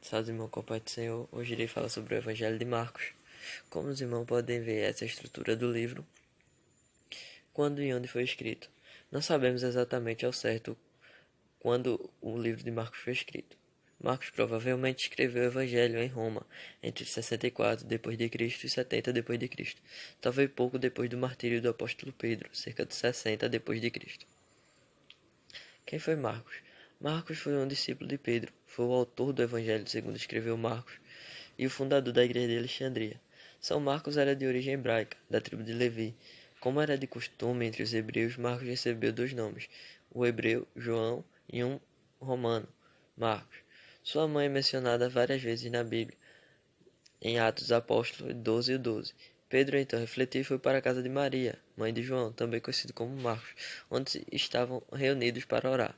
Salve, irmão, com a paz do Senhor. Hoje irei falar sobre o Evangelho de Marcos. Como os irmãos podem ver essa estrutura do livro, quando e onde foi escrito. Não sabemos exatamente ao certo quando o livro de Marcos foi escrito. Marcos provavelmente escreveu o Evangelho em Roma entre 64 d.C. e 70 d.C., talvez pouco depois do martírio do apóstolo Pedro, cerca de 60 d.C. Quem foi Marcos? Marcos foi um discípulo de Pedro, foi o autor do Evangelho segundo escreveu Marcos e o fundador da igreja de Alexandria. São Marcos era de origem hebraica, da tribo de Levi. Como era de costume entre os hebreus, Marcos recebeu dois nomes, o hebreu João e um romano, Marcos. Sua mãe é mencionada várias vezes na Bíblia, em Atos Apóstolos 12 e 12. Pedro então refletiu e foi para a casa de Maria, mãe de João, também conhecido como Marcos, onde estavam reunidos para orar.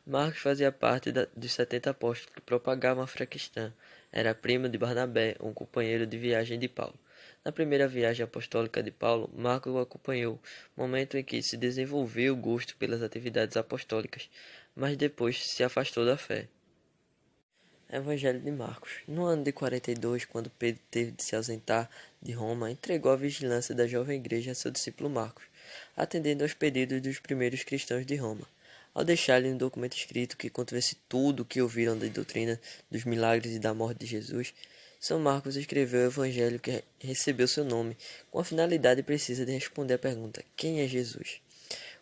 Marcos fazia parte dos 70 apóstolos que propagavam a fé cristã. Era primo de Barnabé, um companheiro de viagem de Paulo. Na primeira viagem apostólica de Paulo, Marcos o acompanhou, momento em que se desenvolveu o gosto pelas atividades apostólicas, mas depois se afastou da fé. Evangelho de Marcos. No ano de 42, quando Pedro teve de se ausentar de Roma, entregou a vigilância da jovem igreja a seu discípulo Marcos, atendendo aos pedidos dos primeiros cristãos de Roma. Ao deixar-lhe um documento escrito que contivesse tudo o que ouviram da doutrina dos milagres e da morte de Jesus, São Marcos escreveu o evangelho que recebeu seu nome, com a finalidade precisa de responder à pergunta: quem é Jesus?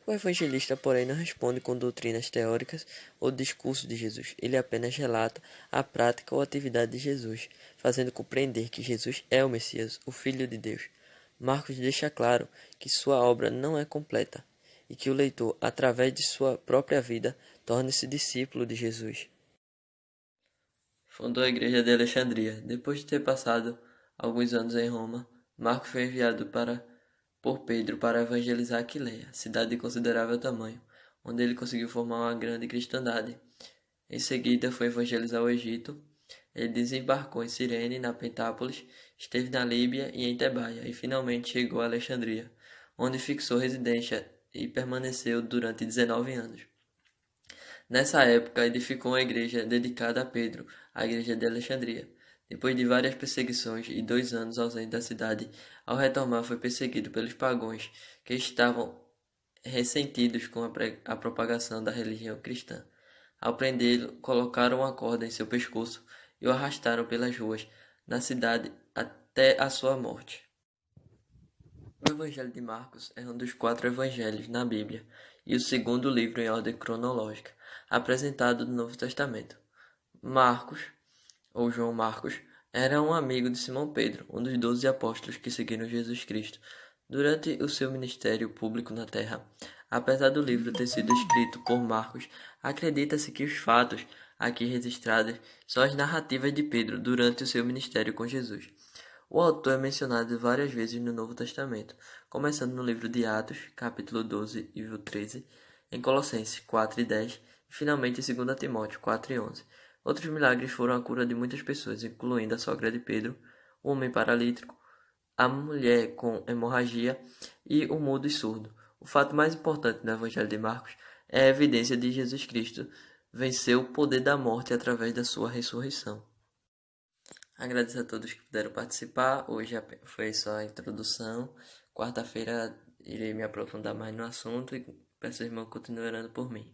O evangelista, porém, não responde com doutrinas teóricas ou discurso de Jesus. Ele apenas relata a prática ou atividade de Jesus, fazendo compreender que Jesus é o Messias, o Filho de Deus. Marcos deixa claro que sua obra não é completa e que o leitor, através de sua própria vida, torne-se discípulo de Jesus. Fundou a igreja de Alexandria. Depois de ter passado alguns anos em Roma, Marcos foi enviado por Pedro para evangelizar Aquileia, cidade de considerável tamanho, onde ele conseguiu formar uma grande cristandade. Em seguida foi evangelizar o Egito. Ele desembarcou em Cirene, na Pentápolis, esteve na Líbia e em Tebaia, e finalmente chegou a Alexandria, onde fixou residência e permaneceu durante 19 anos. Nessa época, edificou uma igreja dedicada a Pedro, a igreja de Alexandria. Depois de várias perseguições e 2 anos ausente da cidade, ao retornar foi perseguido pelos pagãos, que estavam ressentidos com a propagação da religião cristã. Ao prendê-lo, colocaram uma corda em seu pescoço e o arrastaram pelas ruas na cidade até a sua morte. O Evangelho de Marcos é um dos 4 evangelhos na Bíblia e o segundo livro em ordem cronológica, apresentado no Novo Testamento. Marcos, ou João Marcos, era um amigo de Simão Pedro, um dos 12 apóstolos que seguiram Jesus Cristo durante o seu ministério público na terra. Apesar do livro ter sido escrito por Marcos, acredita-se que os fatos aqui registrados são as narrativas de Pedro durante o seu ministério com Jesus. O autor é mencionado várias vezes no Novo Testamento, começando no livro de Atos, capítulo 12 e 13, em Colossenses 4 e 10 e finalmente em 2 Timóteo 4 e 11. Outros milagres foram a cura de muitas pessoas, incluindo a sogra de Pedro, o homem paralítico, a mulher com hemorragia e o mudo e surdo. O fato mais importante do Evangelho de Marcos é a evidência de Jesus Cristo venceu o poder da morte através da sua ressurreição. Agradeço a todos que puderam participar. Hoje foi só a introdução. Quarta-feira irei me aprofundar mais no assunto e peço ao irmão que continue orando por mim.